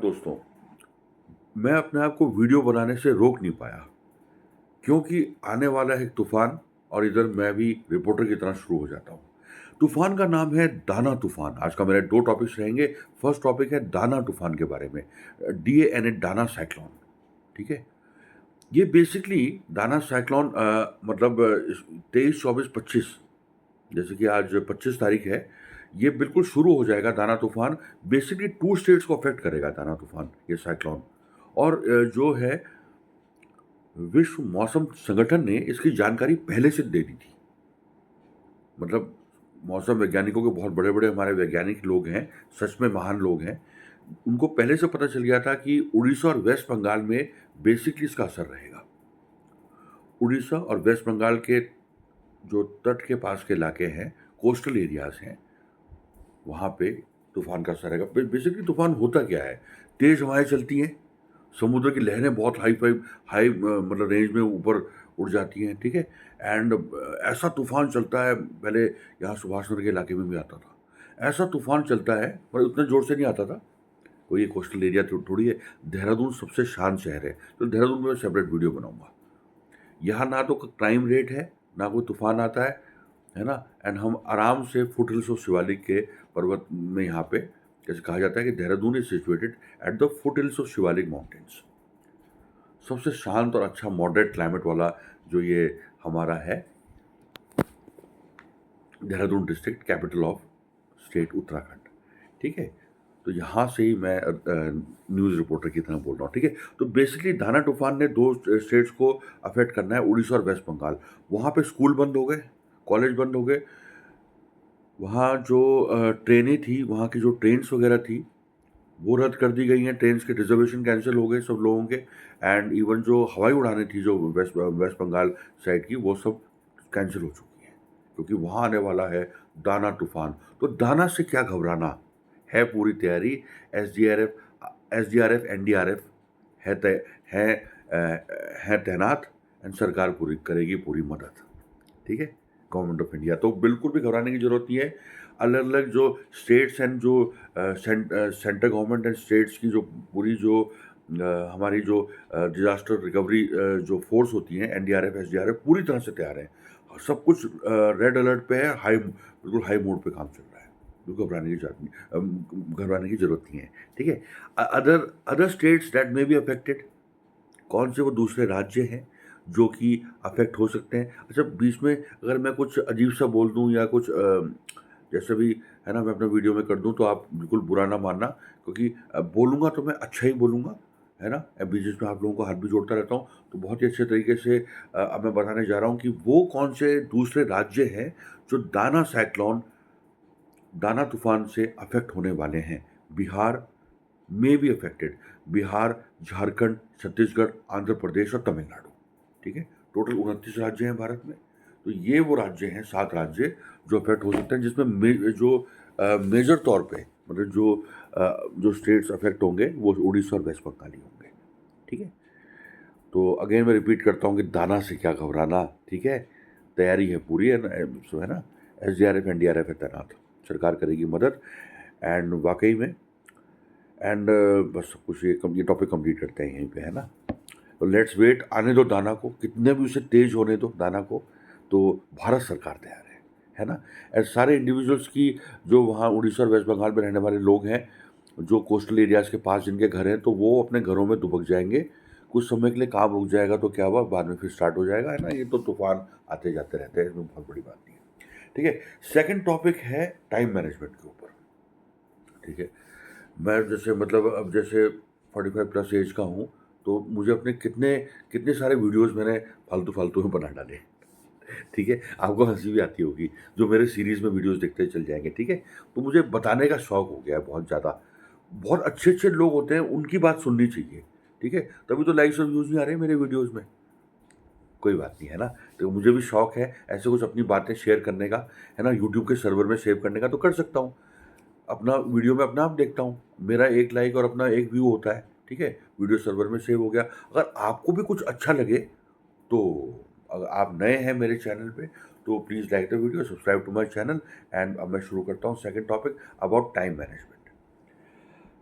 दोस्तों, मैं अपने आप को वीडियो बनाने से रोक नहीं पाया क्योंकि आने वाला है तूफ़ान और इधर मैं भी रिपोर्टर की तरह शुरू हो जाता हूँ। तूफ़ान का नाम है दाना तूफ़ान। आज का मेरे 2 टॉपिक्स रहेंगे। फर्स्ट टॉपिक है दाना तूफ़ान के बारे में। DANA दाना साइक्लोन, ठीक है? ये बेसिकली दाना साइक्लोन मतलब 23, 24, 25 जैसे कि आज 25 तारीख है, ये बिल्कुल शुरू हो जाएगा दाना तूफ़ान। बेसिकली 2 स्टेट्स को अफ़ेक्ट करेगा दाना तूफ़ान, ये साइक्लोन। और जो है विश्व मौसम संगठन ने इसकी जानकारी पहले से दे दी थी। मतलब मौसम वैज्ञानिकों के बहुत बड़े-बड़े हमारे वैज्ञानिक लोग हैं, सच में महान लोग हैं। उनको पहले से पता चल गया था कि उड़ीसा और वेस्ट बंगाल में बेसिकली इसका असर रहेगा। उड़ीसा और वेस्ट बंगाल के जो तट के पास के इलाके हैं, कोस्टल एरियाज़ हैं, वहाँ पे तूफ़ान का असर रहेगा। बेसिकली तूफ़ान होता क्या है? तेज़ हवाएँ चलती हैं, समुद्र की लहरें बहुत हाई मतलब रेंज में ऊपर उड़ जाती हैं, ठीक है? एंड ऐसा तूफ़ान चलता है, पहले यहाँ सुभाष नगर के इलाके में भी आता था। ऐसा तूफ़ान चलता है, पर उतने ज़ोर से नहीं आता था। कोई ये कोस्टल एरिया थोड़ी है। देहरादून सबसे शांत शहर है, तो देहरादून में मैं सेपरेट वीडियो बनाऊँगा। यहाँ ना तो क्राइम रेट है, ना कोई तूफ़ान आता है ना? एंड हम आराम से फुट हिल्स ऑफ शिवालिक के पर्वत में यहाँ पे जैसे कहा जाता है कि Dehradun is situated at the foot hills of Shivalik mountains. सबसे शांत और अच्छा मॉडरेट क्लाइमेट वाला जो ये हमारा है, Dehradun district capital of state Uttarakhand, ठीक है? तो यहाँ से ही मैं न्यूज़ रिपोर्टर की तरह बोल रहा हूँ, ठीक है? तो बेसिकली दाना तूफ़ान ने 2 स्टेट्स को अफ़ेक्ट करना है, उड़ीसा और वेस्ट बंगाल। वहाँ पे स्कूल बंद हो गए, कॉलेज बंद हो गए। वहाँ जो ट्रेनें थी, वहाँ की जो ट्रेन्स वगैरह थी, वो रद्द कर दी गई हैं, ट्रेन्स के रिज़र्वेशन कैंसल हो गए सब लोगों के। एंड इवन जो हवाई उड़ानें थी जो वेस्ट बंगाल साइड की, वो सब कैंसल हो चुकी हैं, क्योंकि वहाँ आने वाला है दाना तूफ़ान। तो दाना से क्या घबराना, है पूरी तैयारी। एसडीआरएफ, एनडीआरएफ है तय है तैनात एंड सरकार पूरी करेगी पूरी मदद, ठीक है? गवर्नमेंट ऑफ इंडिया, तो बिल्कुल भी घबराने की ज़रूरत नहीं है। अलग-अलग जो स्टेट्स एंड जो सेंट्रल गवर्नमेंट एंड स्टेट्स की जो पूरी जो हमारी जो डिज़ास्टर रिकवरी जो फ़ोर्स होती हैं, एनडीआरएफ, एसडीआरएफ पूरी तरह से तैयार हैं। सब कुछ रेड अलर्ट पे है, बिल्कुल हाई मोड पे काम चल रहा है। बिल्कुल घबराने की ज़रूरत नहीं है, ठीक है? Other other states that may be affected, कौन से वो दूसरे राज्य हैं जो कि अफ़ेक्ट हो सकते हैं? अच्छा, बीच में अगर मैं कुछ अजीब-सा बोल दूँ या कुछ जैसे भी है ना, मैं अपने वीडियो में कर दूँ तो आप बिल्कुल बुरा ना मानना, क्योंकि बोलूँगा तो मैं अच्छा ही बोलूँगा, है ना? बीच-बीच में आप लोगों को हाथ भी जोड़ता रहता हूँ, तो बहुत ही अच्छे तरीके से अब मैं बताने जा रहा हूँ कि वो कौन से दूसरे राज्य हैं जो दाना तूफ़ान से अफ़ेक्ट होने वाले हैं। बिहार में बी अफेक्टेड, बिहार, झारखंड, छत्तीसगढ़, आंध्र प्रदेश और तमिलनाडु, ठीक है? टोटल 29 राज्य हैं भारत में। तो ये वो राज्य हैं, 7 राज्य जो अफेक्ट हो सकते हैं, जिसमें जो मेजर तौर पे मतलब जो स्टेट्स अफेक्ट होंगे वो उड़ीसा और वेस्ट बंगाल ही होंगे, ठीक है? तो अगेन मैं रिपीट करता हूँ कि दाना से क्या घबराना, ठीक है? तैयारी है पूरी है ना, सो है ना? एसडीआरएफ, एनडीआरएफ है तैनात, सरकार करेगी मदद। एंड वाक़ई में एंड बस कुछ ये टॉपिक कंप्लीट करते हैं यहीं पे, है ना? तो लेट्स वेट, आने दो दाना को, कितने भी उसे तेज होने दो दाना को, तो भारत सरकार तैयार है ना? और सारे इंडिविजुअल्स की जो वहाँ उड़ीसा और वेस्ट बंगाल में रहने वाले लोग हैं, जो कोस्टल एरियाज़ के पास जिनके घर हैं, तो वो अपने घरों में दुबक जाएँगे। कुछ समय के लिए काम रुक जाएगा तो क्या हुआ, बाद में फिर स्टार्ट हो जाएगा, है ना? ये तो तूफ़ान आते जाते रहते हैं, इसमें बहुत बड़ी बात नहीं है, ठीक है? सेकंड टॉपिक है टाइम मैनेजमेंट के ऊपर, ठीक है? मैं जैसे मतलब अब जैसे 45 प्लस एज का हूँ, तो मुझे अपने कितने कितने सारे वीडियोज़ मैंने फालतू-फालतू में बना डाले, ठीक है? आपको हँसी भी आती होगी, जो मेरे सीरीज़ में वीडियोज़ देखते चल जाएँगे, ठीक है? तो मुझे बताने का शौक हो गया है बहुत ज़्यादा। बहुत अच्छे-अच्छे लोग होते हैं, उनकी बात सुननी चाहिए, ठीक है? तभी तो लाइक्स और व्यूज़ नहीं आ रहे हैं मेरे वीडियोज़ में। कोई बात नहीं, है ना? तो मुझे भी शौक है ऐसे कुछ अपनी बातें शेयर करने का, है ना? यूट्यूब के सर्वर में सेव करने का, तो कर सकता हूँ। अपना वीडियो में अपना आप देखता हूँ, मेरा 1 लाइक और अपना 1 व्यू होता है, ठीक है? वीडियो सर्वर में सेव हो गया। अगर आपको भी कुछ अच्छा लगे, तो अगर आप नए हैं मेरे चैनल पे, तो please like the video, subscribe to my channel. And अब मैं शुरू करता हूँ second topic about time management.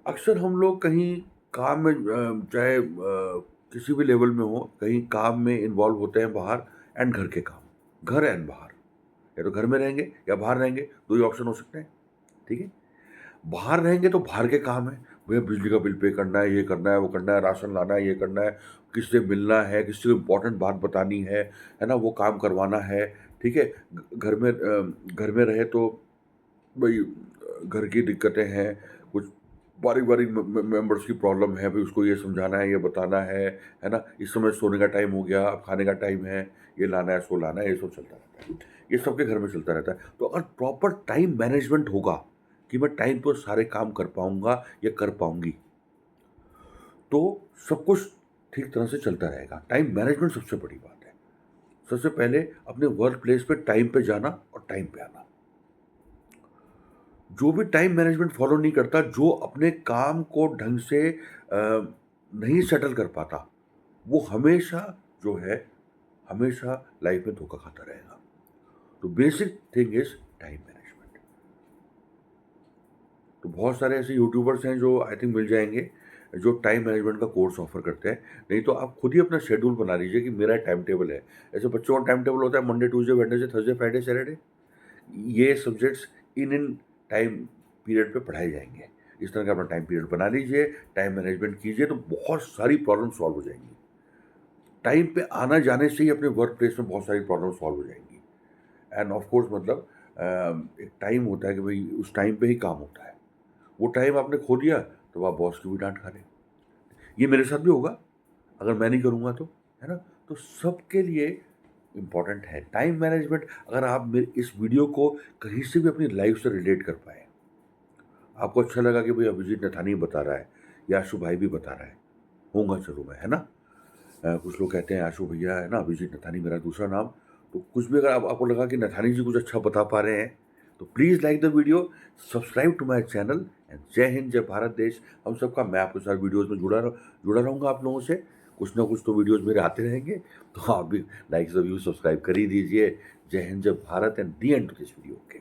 अक्सर हम लोग कहीं काम में चाहे किसी भी लेवल में हो, कहीं काम में इन्वॉल्व होते हैं बाहर एंड घर के काम, घर एंड बाहर। या तो घर में रहेंगे या बाहर रहेंगे, 2 ही ऑप्शन हो सकते हैं, ठीक है? बाहर रहेंगे तो बाहर के काम है, भैया बिजली का बिल पे करना है, ये करना है, वो करना है, राशन लाना है, ये करना है, किससे मिलना है, किसी को इम्पोर्टेंट बात बतानी है ना? वो काम करवाना है, ठीक है? घर में रहे तो भई घर की दिक्कतें हैं, कुछ बारीक-बारीक मेंबर्स की प्रॉब्लम है, भई उसको ये समझाना है, ये बताना है ना? इस समय सोने का टाइम हो गया, अब खाने का टाइम है, ये लाना है, सो लाना है, ये सब चलता रहता है। ये सबके घर में चलता रहता है। तो अगर प्रॉपर टाइम मैनेजमेंट होगा कि मैं टाइम पर सारे काम कर पाऊँगा या कर पाऊँगी, तो सब कुछ ठीक तरह से चलता रहेगा। टाइम मैनेजमेंट सबसे बड़ी बात है। सबसे पहले अपने वर्क प्लेस पे टाइम पे जाना और टाइम पे आना। जो भी टाइम मैनेजमेंट फॉलो नहीं करता, जो अपने काम को ढंग से नहीं सेटल कर पाता, वो हमेशा जो है, हमेशा लाइफ में धोखा खाता रहेगा। तो basic thing is time management. तो बहुत सारे ऐसे यूट्यूबर्स हैं जो आई थिंक मिल जाएँगे, जो टाइम मैनेजमेंट का कोर्स ऑफ़र करते हैं। नहीं तो आप खुद ही अपना शेड्यूल बना लीजिए कि मेरा टाइम टेबल है। ऐसे बच्चों का टाइम टेबल होता है Monday, Tuesday, Wednesday, Thursday, Friday, Saturday. ये सब्जेक्ट्स इन टाइम पीरियड पे पढ़ाए जाएँगे। इस तरह का अपना टाइम पीरियड बना लीजिए, टाइम मैनेजमेंट कीजिए तो बहुत सारी प्रॉब्लम सॉल्व हो जाएँगी। टाइम पे आना-जाने से ही अपने वर्क प्लेस में बहुत सारी प्रॉब्लम सॉल्व हो जाएँगी। एंड ऑफ कोर्स मतलब एक टाइम होता है कि भई उस टाइम पे ही काम होता है। वो टाइम आपने खो दिया तो आप बॉस की भी डाँट खा रहे हैं। ये मेरे साथ भी होगा, अगर मैं नहीं करूँगा तो, है ना? तो सबके लिए इम्पोर्टेंट है टाइम मैनेजमेंट। अगर आप मेरे इस वीडियो को कहीं से भी अपनी लाइफ़ से रिलेट कर पाएँ, आपको अच्छा लगा कि भई अभिजीत नथानी बता रहा है या आशु भाई भी बता रहा है, होऊँगा ज़रूर मैं, है ना? कुछ लोग कहते हैं आशु भैया, है ना? अभिजीत नथानी मेरा दूसरा नाम। तो कुछ भी अगर आपको लगा कि नथानी जी कुछ अच्छा बता पा रहे हैं, तो please like the video, subscribe to my channel and जय हिंद, जय भारत देश हम सबका। मैं आपके साथ वीडियोज़ में जुड़ा रहूँगा आप लोगों से। कुछ ना कुछ तो वीडियोज़ मेरे आते रहेंगे, तो आप भी लाइक द व्यू, सब्सक्राइब कर ही दीजिए। जय हिंद, जय Bharat and the end to this video. Okay.